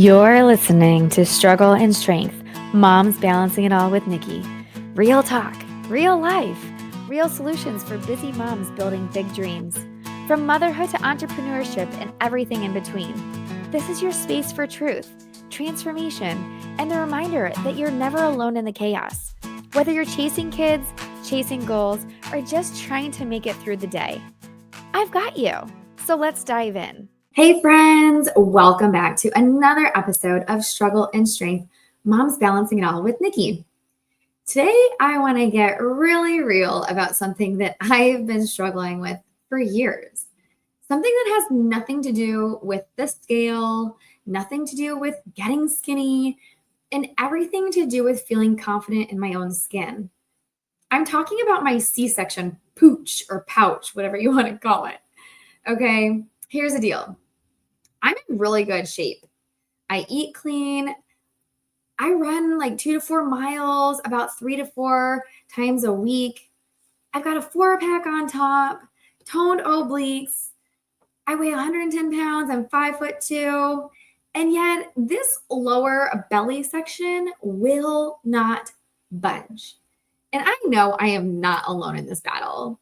You're listening to Struggle and Strength, Moms Balancing It All with Nikki. Real talk, real life, real solutions for busy moms building big dreams. From motherhood to entrepreneurship and everything in between. This is your space for truth, transformation, and the reminder that you're never alone in the chaos. Whether you're chasing kids, chasing goals, or just trying to make it through the day, I've got you. So let's dive in. Hey friends, welcome back to another episode of Struggle and Strength, Moms Balancing It All with Nikki. Today, I want to get really real about something that I've been struggling with for years. Something that has nothing to do with the scale, nothing to do with getting skinny, and everything to do with feeling confident in my own skin. I'm talking about my C-section pooch or pouch, whatever you want to call it. Okay, here's the deal. I'm in really good shape. I eat clean. I run like 2 to 4 miles about 3 to 4 times a week. I've got a 4-pack on top, toned obliques. I weigh 110 pounds. I'm 5'2". And yet this lower belly section will not budge. And I know I am not alone in this battle.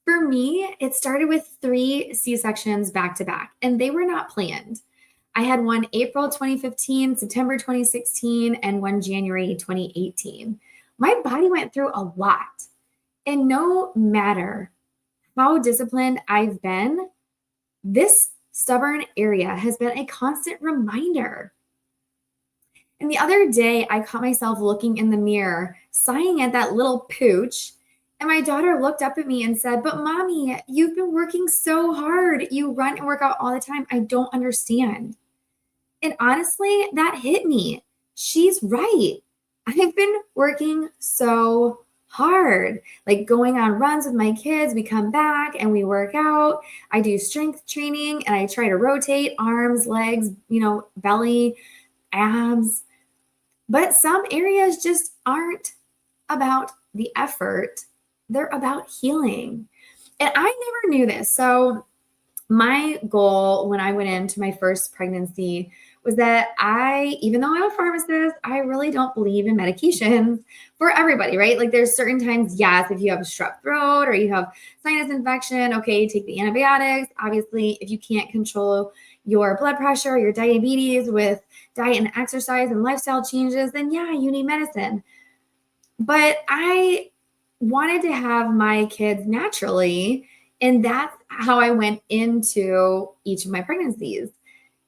For me, it started with 3 C-sections back to back, and they were not planned. I had one April 2015, September 2016, and one January 2018. My body went through a lot. And no matter how disciplined I've been, this stubborn area has been a constant reminder. And the other day, I caught myself looking in the mirror, sighing at that little pooch. And my daughter looked up at me and said, "But mommy, you've been working so hard. You run and work out all the time. I don't understand." And honestly, that hit me. She's right. I've been working so hard, like going on runs with my kids. We come back and we work out. I do strength training and I try to rotate arms, legs, belly, abs. But some areas just aren't about the effort. They're about healing. And I never knew this. So my goal when I went into my first pregnancy was that even though I'm a pharmacist, I really don't believe in medications for everybody, right? Like there's certain times, yes, if you have a strep throat or you have sinus infection, okay, take the antibiotics. Obviously, if you can't control your blood pressure, your diabetes with diet and exercise and lifestyle changes, then yeah, you need medicine. But I wanted to have my kids naturally. And that's how I went into each of my pregnancies.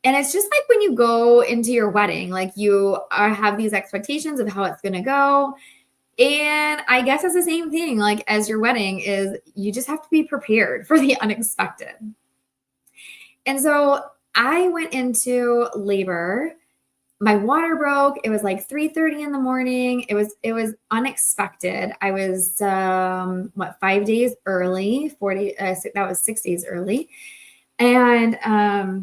And it's just like when you go into your wedding, like you have these expectations of how it's going to go. And I guess it's the same thing, like as your wedding is, you just have to be prepared for the unexpected. And so I went into labor. My water broke. It was like 3:30 in the morning. It was unexpected. I was 5 days early, 40 that was 6 days early. And I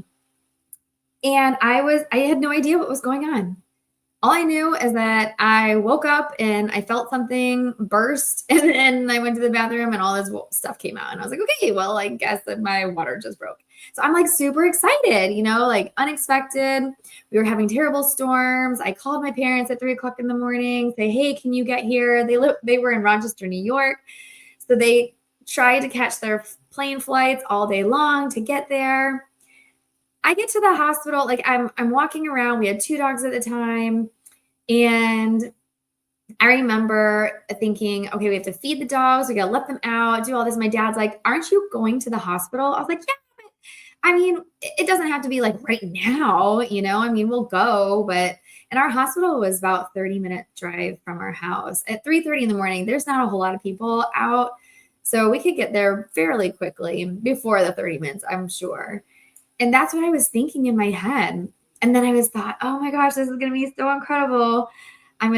had no idea what was going on. All I knew is that I woke up and I felt something burst, and then I went to the bathroom and all this stuff came out. And I was like, okay, well, I guess that my water just broke. So I'm like super excited, like unexpected. We were having terrible storms. I called my parents at 3:00 in the morning, say, hey, can you get here? They were in Rochester, New York. So they tried to catch their plane flights all day long to get there. I get to the hospital, like I'm walking around. We had 2 dogs at the time. And I remember thinking, okay, we have to feed the dogs. We got to let them out, do all this. My dad's like, aren't you going to the hospital? I was like, yeah, but I mean, it doesn't have to be like right now, we'll go. And our hospital was about 30-minute drive from our house. At 3:30 in the morning, there's not a whole lot of people out. So we could get there fairly quickly before the 30 minutes, I'm sure. And that's what I was thinking in my head. And then I thought, oh my gosh, this is going to be so incredible. I'm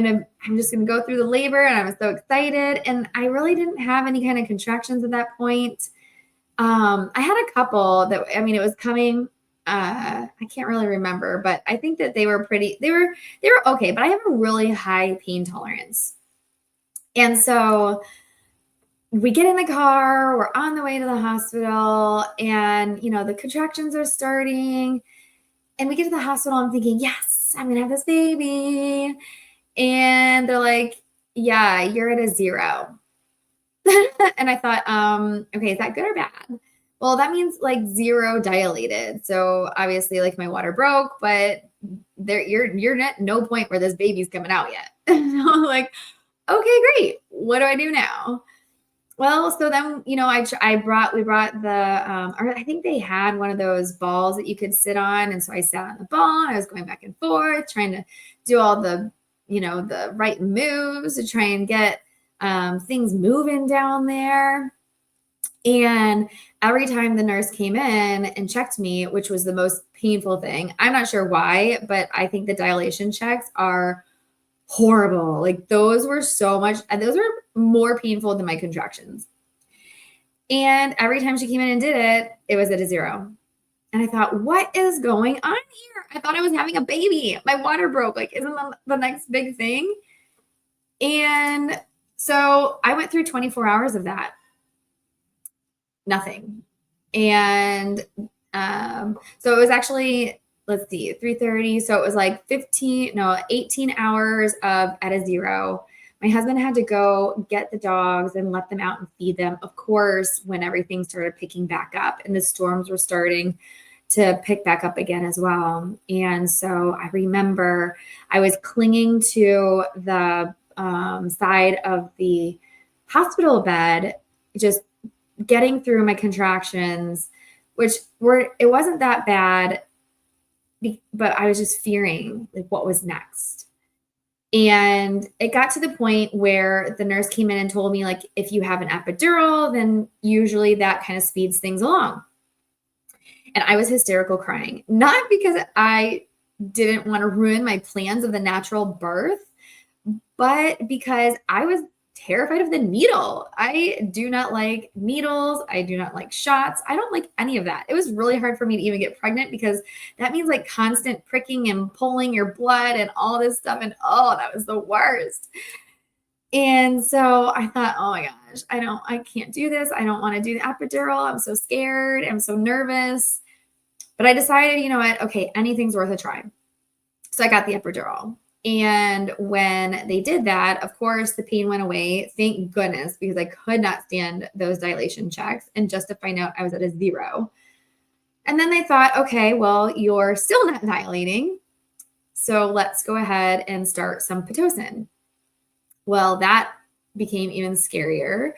just going to go through the labor, and I was so excited. And I really didn't have any kind of contractions at that point. I had a couple that, it was coming. I can't really remember, but I think that they were okay, but I have a really high pain tolerance. And so we get in the car, we're on the way to the hospital, and, the contractions are starting. And we get to the hospital, I'm thinking, yes, I'm gonna have this baby. And they're like, yeah, you're at a 0. And I thought, okay, is that good or bad? Well, that means like 0 dilated. So obviously, like my water broke, but you're at no point where this baby's coming out yet. And I'm like, okay, great. What do I do now? Well, so then, we brought or I think they had one of those balls that you could sit on. And so I sat on the ball and I was going back and forth, trying to do all the right moves to try and get things moving down there. And every time the nurse came in and checked me, which was the most painful thing, I'm not sure why, but I think the dilation checks are horrible. Like those were more painful than my contractions. And every time she came in and did it, it was at a 0. And I thought, what is going on here? I thought I was having a baby. My water broke. Like, isn't the next big thing? And so I went through 24 hours of that. Nothing. And so it was actually, let's see, 3:30. So it was like 18 hours of at a 0. My husband had to go get the dogs and let them out and feed them, of course, when everything started picking back up and the storms were starting to pick back up again as well. And so I remember I was clinging to the side of the hospital bed, just getting through my contractions, it wasn't that bad, but I was just fearing like what was next. And it got to the point where the nurse came in and told me, like, if you have an epidural, then usually that kind of speeds things along. And I was hysterical crying, not because I didn't want to ruin my plans of the natural birth, but because I was terrified of the needle. I do not like needles. I do not like shots. I don't like any of that. It was really hard for me to even get pregnant because that means like constant pricking and pulling your blood and all this stuff. And oh, that was the worst. And so I thought, oh my gosh, I can't do this. I don't want to do the epidural. I'm so scared. I'm so nervous. But I decided, you know what? Okay, anything's worth a try. So I got the epidural. And when they did that, of course, the pain went away. Thank goodness, because I could not stand those dilation checks. And just to find out I was at a 0. And then they thought, okay, well, you're still not dilating. So let's go ahead and start some Pitocin. Well, that became even scarier.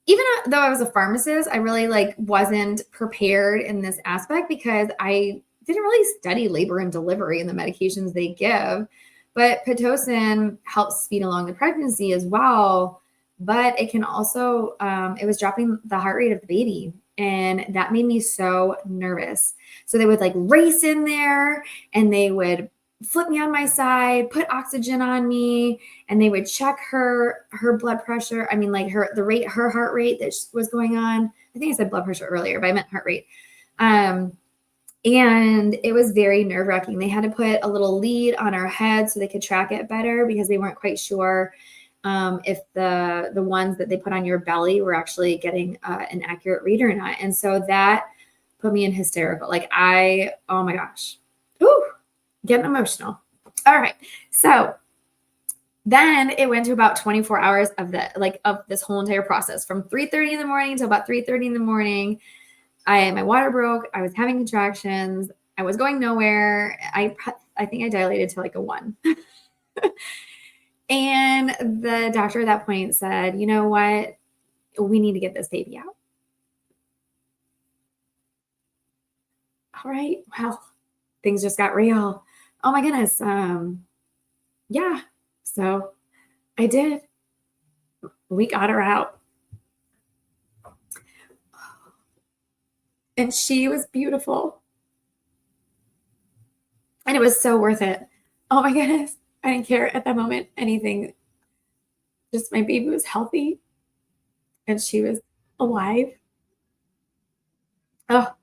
Even though I was a pharmacist, I really wasn't prepared in this aspect because I didn't really study labor and delivery and the medications they give. But Pitocin helps speed along the pregnancy as well. But it can also, it was dropping the heart rate of the baby. And that made me so nervous. So they would race in there and they would flip me on my side, put oxygen on me, and they would check her blood pressure. I mean, her heart rate that was going on. I think I said blood pressure earlier, but I meant heart rate. And it was very nerve-wracking. They had to put a little lead on our head so they could track it better because they weren't quite sure if the ones that they put on your belly were actually getting an accurate read or not. And so that put me in hysterical. Oh my gosh. Ooh, getting emotional. All right. So then it went to about 24 hours of this whole entire process from 3:30 in the morning to about 3:30 in the morning. My water broke. I was having contractions. I was going nowhere. I think I dilated to a 1. And the doctor at that point said, you know what? We need to get this baby out. All right. Well, things just got real. Oh my goodness. Yeah. So I did. We got her out. And she was beautiful. And it was so worth it. Oh my goodness. I didn't care at that moment anything. Just my baby was healthy and she was alive. Oh,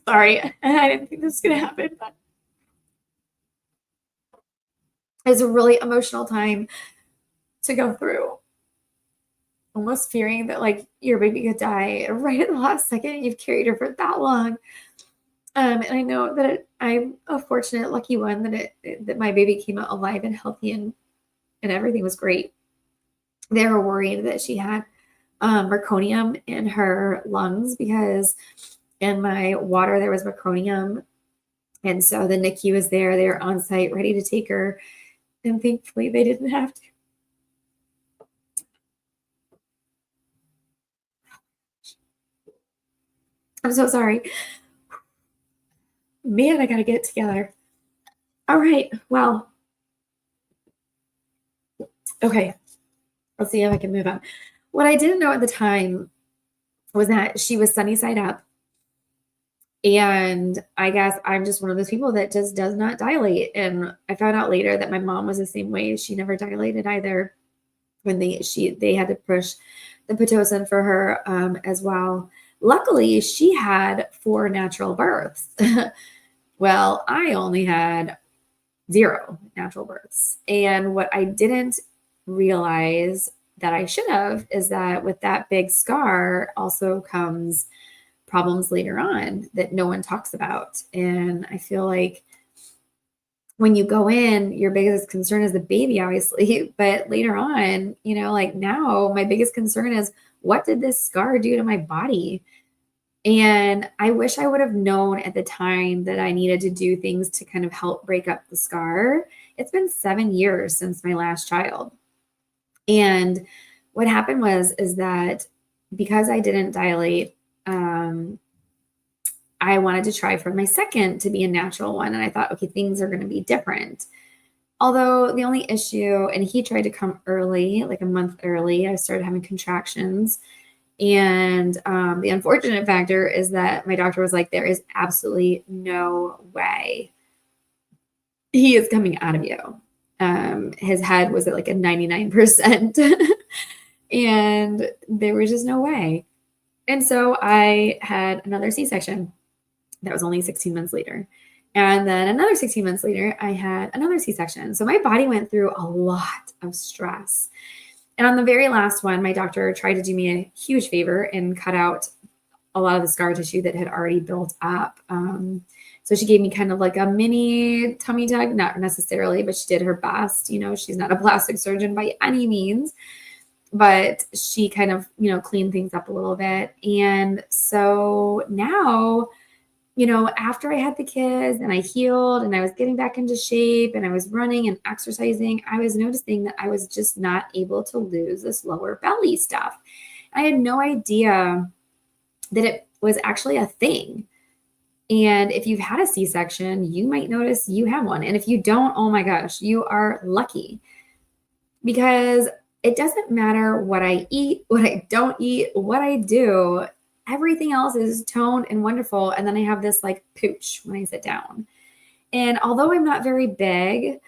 sorry. I didn't think this was going to happen, but it was a really emotional time to go through. Almost fearing that your baby could die right at the last second. You've carried her for that long. And I know that I'm a fortunate, lucky one that my baby came out alive and healthy and everything was great. They were worried that she had meconium in her lungs because in my water there was meconium. And so the NICU was there. They were on site ready to take her. And thankfully they didn't have to. I'm so sorry. Man, I got to get it together. All right. Well, okay. Let's see if I can move on. What I didn't know at the time was that she was sunny side up. And I guess I'm just one of those people that just does not dilate. And I found out later that my mom was the same way. She never dilated either when they had to push the Pitocin for her as well. Luckily, she had 4 natural births. Well, I only had 0 natural births. And what I didn't realize that I should have is that with that big scar also comes problems later on that no one talks about. And I feel like when you go in, your biggest concern is the baby, obviously, but later on, like now, my biggest concern is what did this scar do to my body? And I wish I would have known at the time that I needed to do things to kind of help break up the scar. It's been 7 years since my last child. And what happened is that because I didn't dilate, I wanted to try for my second to be a natural one. And I thought, okay, things are going to be different. Although the only issue, and he tried to come early, like a month early, I started having contractions. And the unfortunate factor is that my doctor was like, there is absolutely no way he is coming out of you. His head was at like a 99%. And there was just no way. And so I had another C-section. That was only 16 months later. And then another 16 months later, I had another C-section. So my body went through a lot of stress. And on the very last one, my doctor tried to do me a huge favor and cut out a lot of the scar tissue that had already built up. So she gave me kind of like a mini tummy tuck, not necessarily, but she did her best. She's not a plastic surgeon by any means, but she kind of, cleaned things up a little bit. And so now, after I had the kids and I healed and I was getting back into shape and I was running and exercising, I was noticing that I was just not able to lose this lower belly stuff. I had no idea that it was actually a thing. And if you've had a C-section, you might notice you have one. And if you don't, oh my gosh, you are lucky, because it doesn't matter what I eat, what I don't eat, what I do. Everything else is toned and wonderful. And then I have this like pooch when I sit down. And although I'm not very big,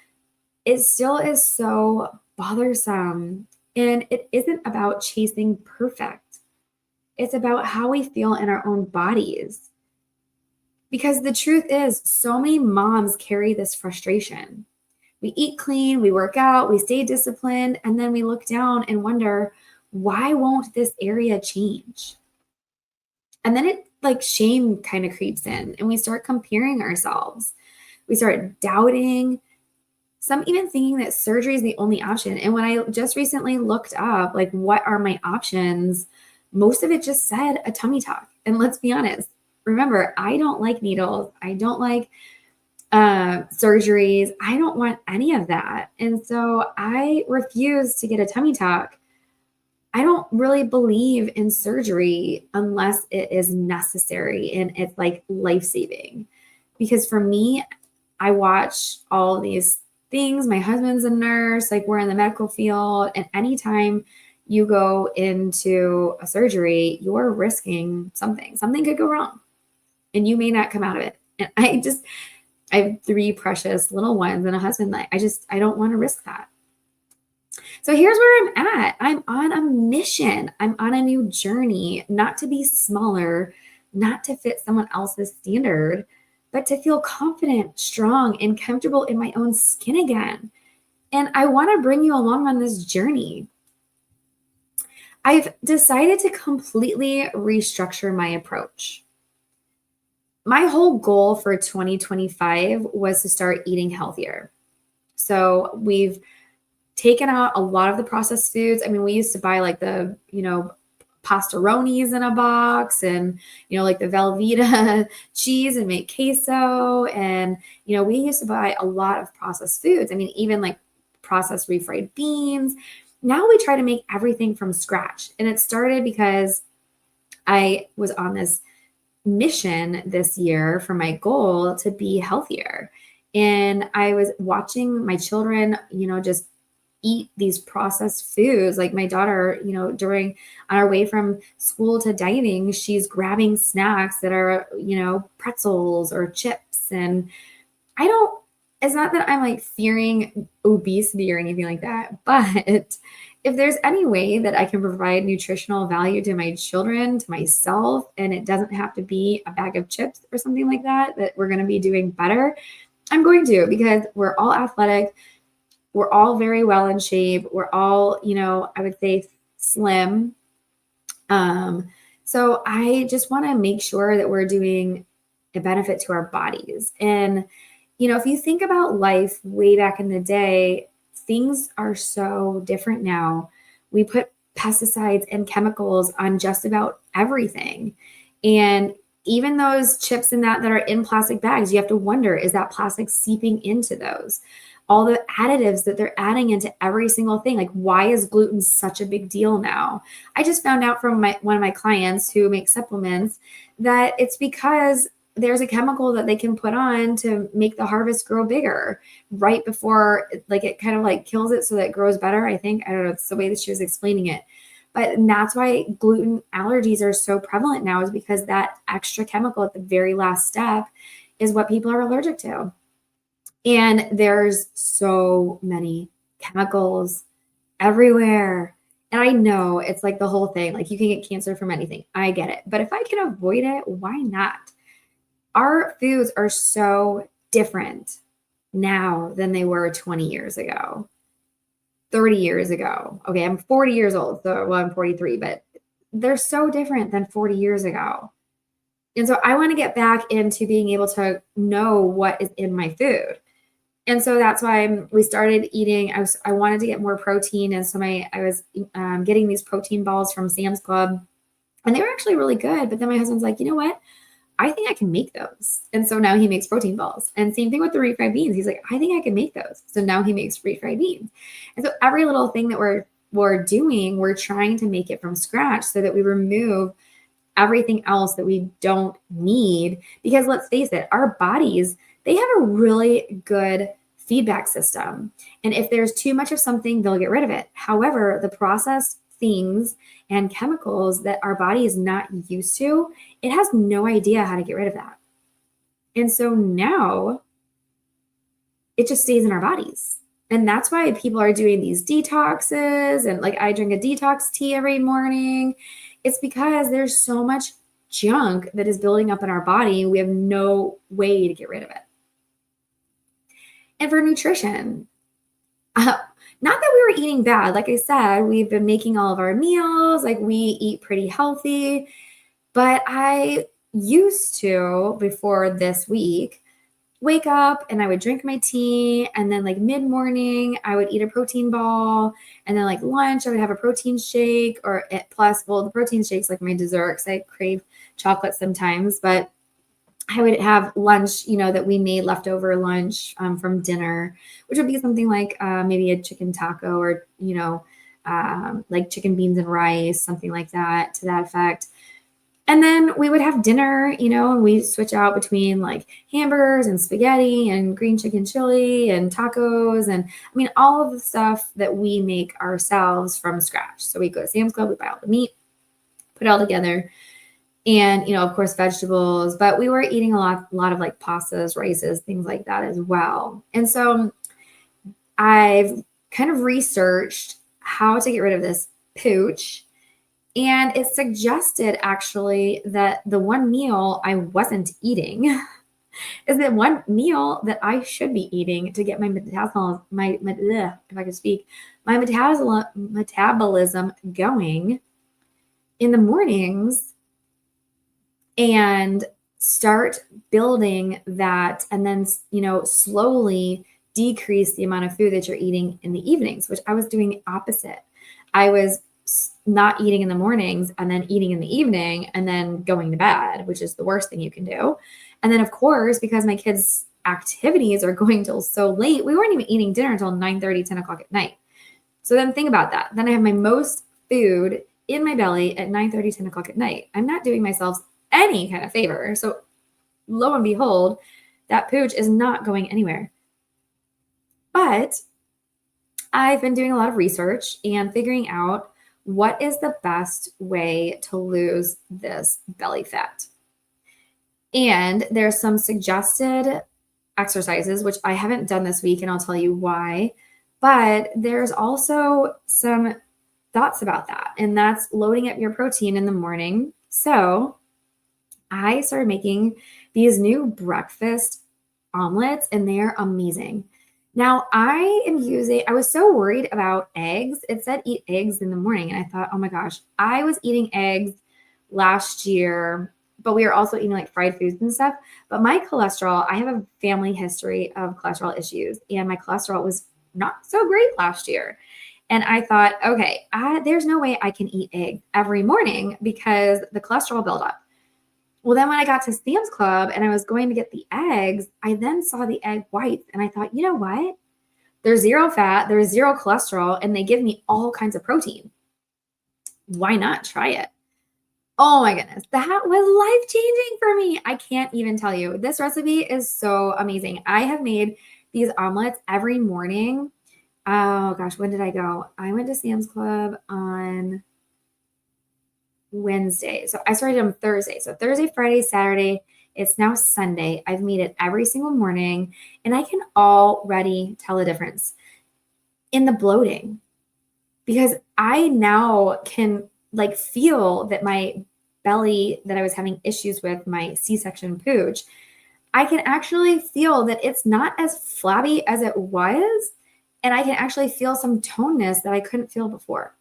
it still is so bothersome. And it isn't about chasing perfect. It's about how we feel in our own bodies. Because the truth is, so many moms carry this frustration. We eat clean, we work out, we stay disciplined, and then we look down and wonder, why won't this area change? And then it like shame kind of creeps in and we start comparing ourselves. We start doubting, some even thinking that surgery is the only option. And when I just recently looked up, like, what are my options? Most of it just said a tummy tuck. And let's be honest, remember, I don't like needles. I don't like surgeries. I don't want any of that. And so I refuse to get a tummy tuck. I don't really believe in surgery unless it is necessary and it's like life-saving. Because for me, I watch all these things. My husband's a nurse, like we're in the medical field. And anytime you go into a surgery, you're risking something. Something could go wrong and you may not come out of it. And I have 3 precious little ones and a husband that I don't want to risk that. So here's where I'm at. I'm on a mission. I'm on a new journey, not to be smaller, not to fit someone else's standard, but to feel confident, strong, and comfortable in my own skin again. And I want to bring you along on this journey. I've decided to completely restructure my approach. my whole goal for 2025 was to start eating healthier. So we've taken out a lot of the processed foods. I mean, we used to buy like the, pastaronis in a box and, like the Velveeta cheese and make queso. And, we used to buy a lot of processed foods. I mean, even like processed refried beans. Now we try to make everything from scratch. And it started because I was on this mission this year for my goal to be healthier. And I was watching my children, just eat these processed foods. Like my daughter, on our way from school to diving, she's grabbing snacks that are, pretzels or chips. And it's not that I'm like fearing obesity or anything like that, but if there's any way that I can provide nutritional value to my children, to myself, and it doesn't have to be a bag of chips or something like that we're going to be doing better, I'm going to, because we're all athletic. We're all very well in shape. We're all, I would say slim. So I just want to make sure that we're doing a benefit to our bodies. And, if you think about life way back in the day, things are so different now. We put pesticides and chemicals on just about everything. And even those chips and that are in plastic bags, you have to wonder, is that plastic seeping into those? All the additives that they're adding into every single thing. Like, why is gluten such a big deal now? I just found out from one of my clients who makes supplements that it's because there's a chemical that they can put on to make the harvest grow bigger right before, like, it kind of like kills it so that it grows better. I think, I don't know, it's the way that she was explaining it. But that's why gluten allergies are so prevalent now, is because that extra chemical at the very last step is what people are allergic to. And there's so many chemicals everywhere. And I know it's like the whole thing, like you can get cancer from anything. I get it. But if I can avoid it, why not? Our foods are so different now than they were 20 years ago, 30 years ago. Okay, I'm 40 years old. So, well, I'm 43, but they're so different than 40 years ago. And so I want to get back into being able to know what is in my food. And so that's why we started eating. I wanted to get more protein. And so I was getting these protein balls from Sam's Club, and they were actually really good. But then my husband's like, you know what? I think I can make those. And so now he makes protein balls. And same thing with the refried beans. He's like, I think I can make those. So now he makes refried beans. And so every little thing that we're doing, we're trying to make it from scratch so that we remove everything else that we don't need. Because let's face it, our bodies, they have a really good feedback system. And if there's too much of something, they'll get rid of it. However, the processed things and chemicals that our body is not used to, it has no idea how to get rid of that. And so now it just stays in our bodies. And that's why people are doing these detoxes. And like I drink a detox tea every morning. It's because there's so much junk that is building up in our body. We have no way to get rid of it. And for nutrition, not that we were eating bad. Like I said, we've been making all of our meals. Like we eat pretty healthy. But I used to, before this week, wake up and I would drink my tea. And then like mid-morning, I would eat a protein ball. And then like lunch, I would have a protein shake the protein shake's like my dessert because I crave chocolate sometimes. But I would have lunch, that we made leftover lunch from dinner, which would be something like maybe a chicken taco or, like chicken beans and rice, something like that, to that effect. And then we would have dinner, and we switch out between like hamburgers and spaghetti and green chicken chili and tacos. And I mean, all of the stuff that we make ourselves from scratch. So we go to Sam's Club, we buy all the meat, put it all together. And, of course, vegetables, but we were eating a lot of like pastas, rices, things like that as well. And so I've kind of researched how to get rid of this pooch. And it suggested actually that the one meal I wasn't eating is the one meal that I should be eating to get my metabolism, my metabolism going in the mornings. And start building that, and then, slowly decrease the amount of food that you're eating in the evenings, which I was doing the opposite. I was not eating in the mornings and then eating in the evening and then going to bed, which is the worst thing you can do. And then, of course, because my kids' activities are going till so late, we weren't even eating dinner until 9:30, 10 o'clock at night. So then think about that. Then I have my most food in my belly at 9:30, 10 o'clock at night. I'm not doing myself any kind of favor. So lo and behold, that pooch is not going anywhere. But I've been doing a lot of research and figuring out what is the best way to lose this belly fat. And there's some suggested exercises, which I haven't done this week, and I'll tell you why. But there's also some thoughts about that, and that's loading up your protein in the morning. So I started making these new breakfast omelets, and they're amazing. Now, I was so worried about eggs. It said eat eggs in the morning, and I thought, oh my gosh, I was eating eggs last year, but we were also eating like fried foods and stuff. But my cholesterol, I have a family history of cholesterol issues, and my cholesterol was not so great last year. And I thought, okay, there's no way I can eat eggs every morning because the cholesterol buildup. Well, then when I got to Sam's Club and I was going to get the eggs, I then saw the egg whites and I thought, you know what? There's zero fat, there's zero cholesterol, and they give me all kinds of protein. Why not try it? Oh my goodness, that was life-changing for me. I can't even tell you. This recipe is so amazing. I have made these omelets every morning. Oh gosh, when did I go? I went to Sam's Club on Wednesday. So I started on Thursday. So Thursday, Friday, Saturday, it's now Sunday. I've made it every single morning, and I can already tell a difference in the bloating because I now can feel that my belly that I was having issues with, my C-section pooch, I can actually feel that it's not as flabby as it was. And I can actually feel some toneness that I couldn't feel before.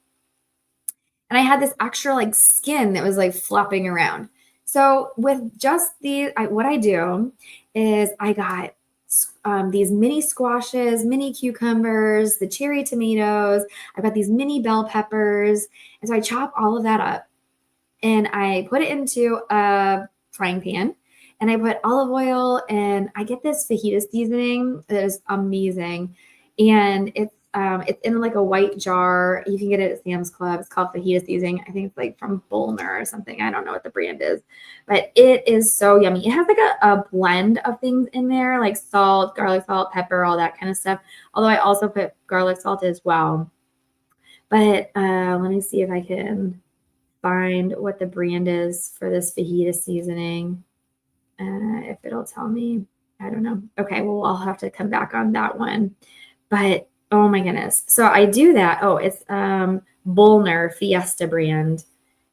And I had this extra skin that was flopping around. So with just what I do is I got these mini squashes, mini cucumbers, the cherry tomatoes. I've got these mini bell peppers. And so I chop all of that up and I put it into a frying pan and I put olive oil and I get this fajita seasoning that is amazing. And it's in a white jar. You can get it at Sam's Club. It's called fajita seasoning. I think it's from Bolner or something. I don't know what the brand is, but it is so yummy. It has a blend of things in there, like salt, garlic salt, pepper, all that kind of stuff. Although I also put garlic salt as well. But let me see if I can find what the brand is for this fajita seasoning. If it'll tell me, I don't know. Okay, well, I'll have to come back on that one. But oh my goodness. So I do that. Oh, it's Bolner Fiesta brand.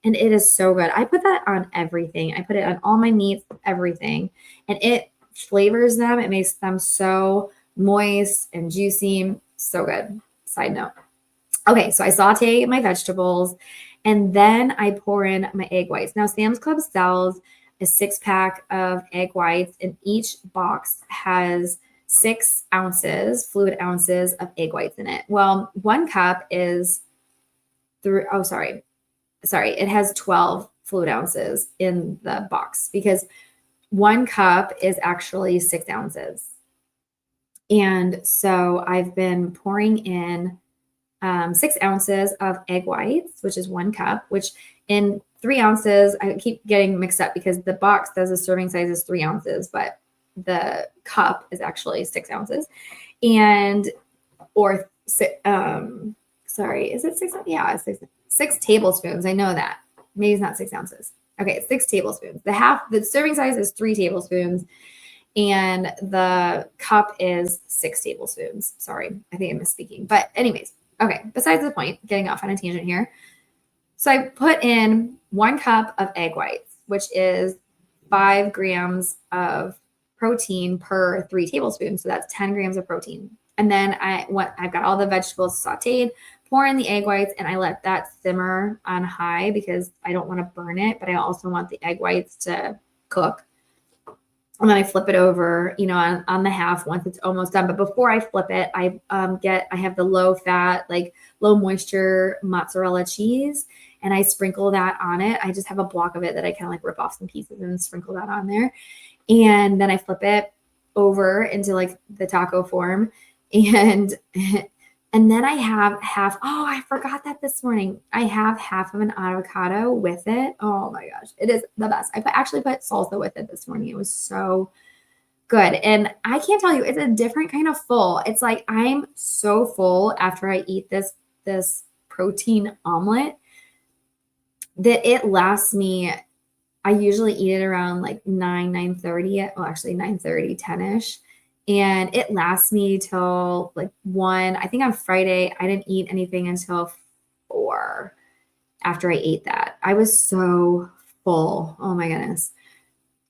And it is so good. I put that on everything. I put it on all my meats, everything. And it flavors them. It makes them so moist and juicy. So good. Side note. Okay, so I saute my vegetables and then I pour in my egg whites. Now, Sam's Club sells a 6-pack of egg whites, and each box has 6 ounces, fluid ounces of egg whites in it. Well, 1 cup is it has 12 fluid ounces in the box because 1 cup is actually 6 ounces. And so I've been pouring in 6 ounces of egg whites, which is 1 cup, which in 3 ounces, I keep getting mixed up because the box says the serving size is 3 ounces, but the cup is actually 6 ounces. Is it 6? Yeah, 6 tablespoons. I know that. Maybe it's not 6 ounces. Okay, 6 tablespoons. The serving size is 3 tablespoons, and the cup is 6 tablespoons. Sorry, I think I'm misspeaking. But anyways, okay, besides the point, getting off on a tangent here. So I put in 1 cup of egg whites, which is 5 grams of protein per 3 tablespoons. So that's 10 grams of protein. And then I've got all the vegetables sauteed, pour in the egg whites, and I let that simmer on high because I don't want to burn it, but I also want the egg whites to cook. and then I flip it over, on the half once it's almost done. But before I flip it, I have the low fat, like low moisture mozzarella cheese, and I sprinkle that on it. I just have a block of it that I kind of like rip off some pieces and sprinkle that on there. And then I flip it over into like the taco form. And and then I have I forgot that this morning. I have half of an avocado with it. Oh my gosh, it is the best. Actually put salsa with it this morning. It was so good. And I can't tell you, it's a different kind of full. It's like I'm so full after I eat this protein omelet that it lasts me. I usually eat it around like 9:30. Well, actually 9:30, 10-ish. And it lasts me till like 1. I think on Friday, I didn't eat anything until 4 after I ate that. I was so full. Oh my goodness.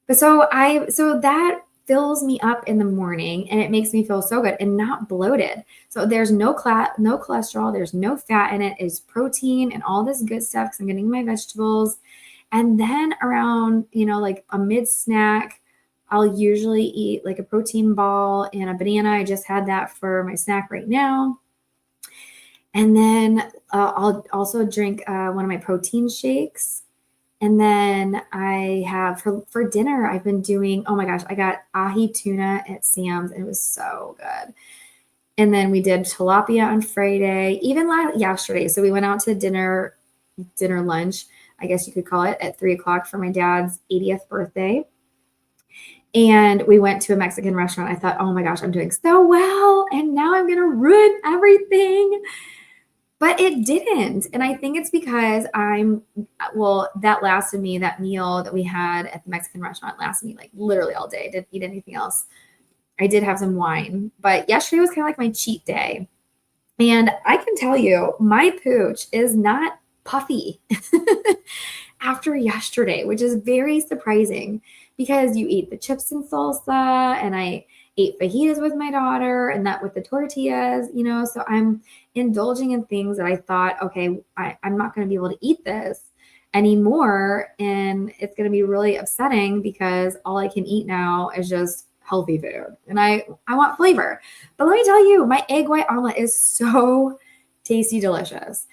But so that fills me up in the morning and it makes me feel so good and not bloated. So there's no cholesterol, there's no fat in it. It's protein and all this good stuff because I'm getting my vegetables. And then around, like a mid snack, I'll usually eat like a protein ball and a banana. I just had that for my snack right now. And then I'll also drink one of my protein shakes. And then I have for dinner, I've been doing, oh my gosh, I got ahi tuna at Sam's and it was so good. And then we did tilapia on Friday, even yesterday. So we went out to dinner lunch, I guess you could call it, at 3:00 for my dad's 80th birthday. And we went to a Mexican restaurant. I thought, oh my gosh, I'm doing so well. And now I'm going to ruin everything. But it didn't. And I think it's because that meal that we had at the Mexican restaurant lasted me like literally all day. I didn't eat anything else. I did have some wine, but yesterday was kind of like my cheat day. And I can tell you, my pooch is not puffy after yesterday, which is very surprising because you eat the chips and salsa, and I ate fajitas with my daughter and that with the tortillas, so I'm indulging in things that I thought, okay, I'm not going to be able to eat this anymore. And it's going to be really upsetting because all I can eat now is just healthy food. And I want flavor. But let me tell you, my egg white omelet is so tasty, delicious.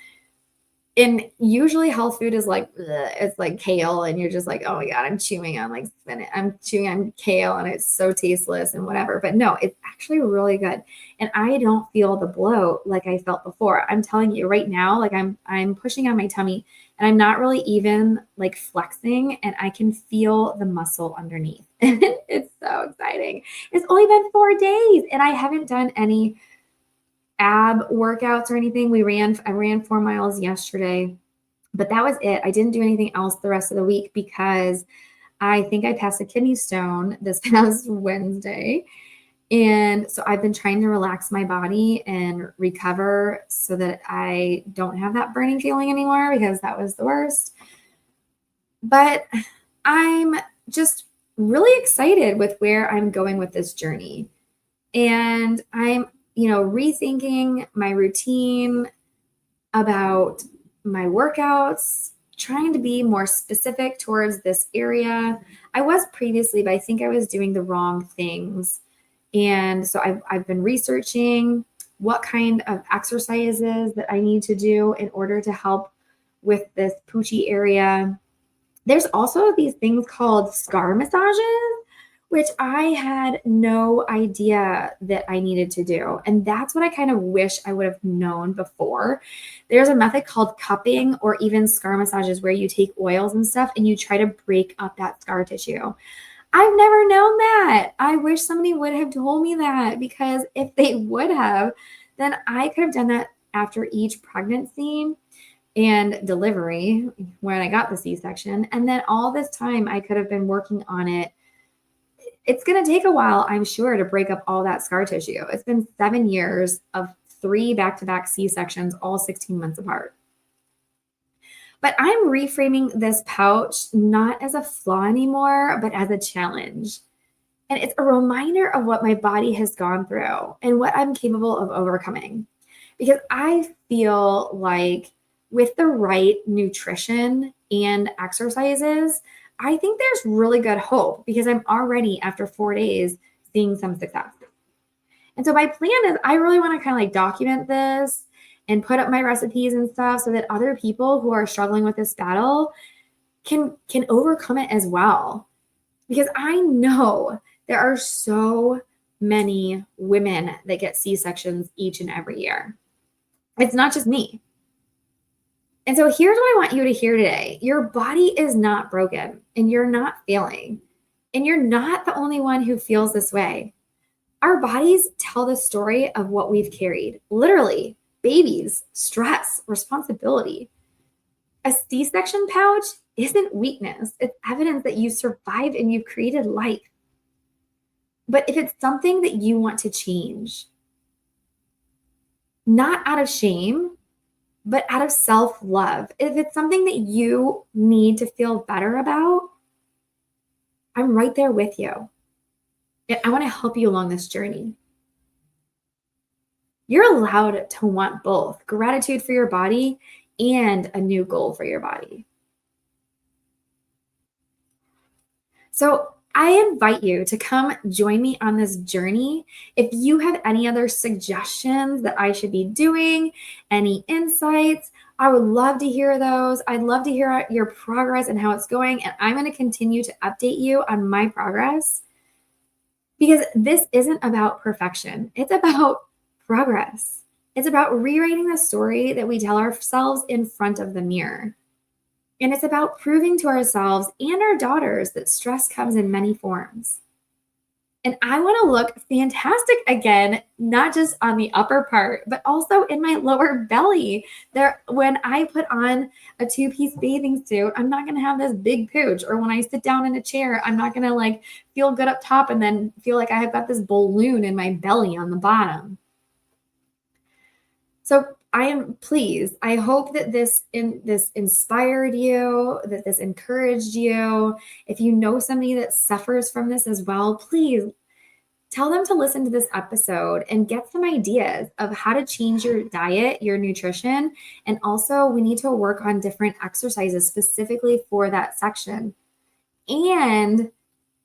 And usually health food is like, it's like kale and you're just like, oh my God, I'm chewing on like spinach. I'm chewing on kale and it's so tasteless and whatever. But no, it's actually really good. And I don't feel the bloat like I felt before. I'm telling you right now, like I'm pushing on my tummy and I'm not really even like flexing and I can feel the muscle underneath. And it's so exciting. It's only been 4 days and I haven't done any ab workouts or anything. I ran 4 miles yesterday, but that was it. I didn't do anything else the rest of the week because I think I passed a kidney stone this past Wednesday. And so I've been trying to relax my body and recover so that I don't have that burning feeling anymore because that was the worst. But I'm just really excited with where I'm going with this journey. And I'm rethinking my routine about my workouts, trying to be more specific towards this area. I was previously, but I think I was doing the wrong things. And so I've been researching what kind of exercises that I need to do in order to help with this poochy area. There's also these things called scar massages, which I had no idea that I needed to do. And that's what I kind of wish I would have known before. There's a method called cupping or even scar massages where you take oils and stuff and you try to break up that scar tissue. I've never known that. I wish somebody would have told me that because if they would have, then I could have done that after each pregnancy and delivery when I got the C-section. And then all this time I could have been working on it. It's going to take a while, I'm sure, to break up all that scar tissue. It's been 7 years of 3 back-to-back C-sections, all 16 months apart. But I'm reframing this pouch not as a flaw anymore, but as a challenge. And it's a reminder of what my body has gone through and what I'm capable of overcoming. Because I feel like with the right nutrition and exercises, I think there's really good hope because I'm already, after 4 days, seeing some success. And so my plan is I really want to kind of like document this and put up my recipes and stuff so that other people who are struggling with this battle can overcome it as well. Because I know there are so many women that get C-sections each and every year. It's not just me. And so here's what I want you to hear today. Your body is not broken and you're not failing. And you're not the only one who feels this way. Our bodies tell the story of what we've carried. Literally, babies, stress, responsibility. A C-section pouch isn't weakness. It's evidence that you survived and you created life. But if it's something that you want to change, not out of shame, but out of self-love, if it's something that you need to feel better about, I'm right there with you. I want to help you along this journey. You're allowed to want both gratitude for your body and a new goal for your body. So I invite you to come join me on this journey. If you have any other suggestions that I should be doing, any insights, I would love to hear those. I'd love to hear your progress and how it's going. And I'm going to continue to update you on my progress because this isn't about perfection. It's about progress. It's about rewriting the story that we tell ourselves in front of the mirror. And it's about proving to ourselves and our daughters that stress comes in many forms. And I want to look fantastic again, not just on the upper part, but also in my lower belly. There, when I put on a 2-piece bathing suit, I'm not going to have this big pooch. Or when I sit down in a chair, I'm not going to like feel good up top and then feel like I have got this balloon in my belly on the bottom. So I am pleased. I hope that this inspired you, that this encouraged you. If you know somebody that suffers from this as well, please tell them to listen to this episode and get some ideas of how to change your diet, your nutrition. And also we need to work on different exercises specifically for that section. And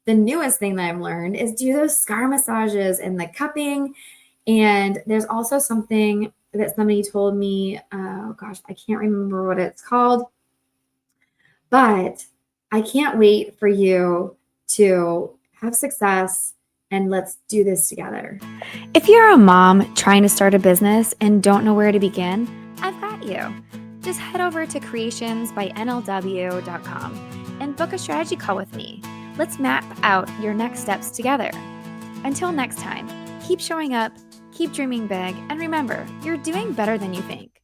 the newest thing that I've learned is do those scar massages and the cupping. And there's also something that somebody told me, oh gosh, I can't remember what it's called, but I can't wait for you to have success and let's do this together. If you're a mom trying to start a business and don't know where to begin, I've got you. Just head over to creationsbynlw.com and book a strategy call with me. Let's map out your next steps together. Until next time, keep showing up, keep dreaming big, and remember, you're doing better than you think.